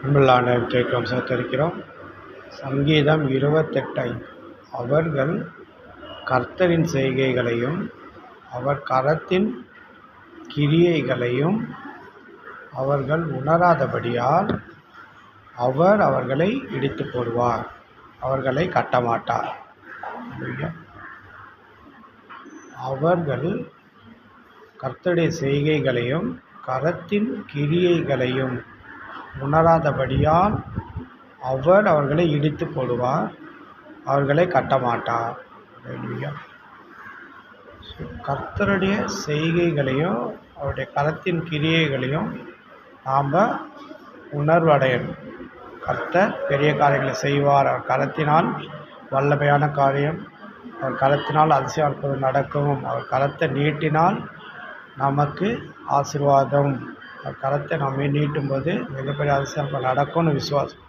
அன்புள்ள கேட்கும் சேர்த்திருக்கிறோம். சங்கீதம் 28 அவர்கள் கர்த்தரின் செய்கைகளையும் அவர் கரத்தின் கிரியைகளையும் அவர்கள் உணராதபடியால் அவர் அவர்களை இடித்து போடுவார், அவர்களை கட்டமாட்டார். அவர்கள் கர்த்தருடைய செய்கைகளையும் கரத்தின் கிரியைகளையும் உணராதபடியால் அவர் அவர்களை இடித்து போடுவார், அவர்களை கட்டமாட்டார். கர்த்தருடைய செய்கைகளையும் அவருடைய கரத்தின் கிரியைகளையும் நாம் உணர்வடையணும். கர்த்தர் பெரிய காரியங்களை செய்வார், அவர் கரத்தினால் வல்லமையான காரியம், அவர் கரத்தினால் அதிசய அற்புதம் நடக்கும், அவர் கரத்தை நீட்டினால் நமக்கு ஆசீர்வாதம், அவர் கரத்தை நம்ம நீட்டும்போது மிகப்பெரிய அதிசயம் நடக்கும்னு விசுவாசம்.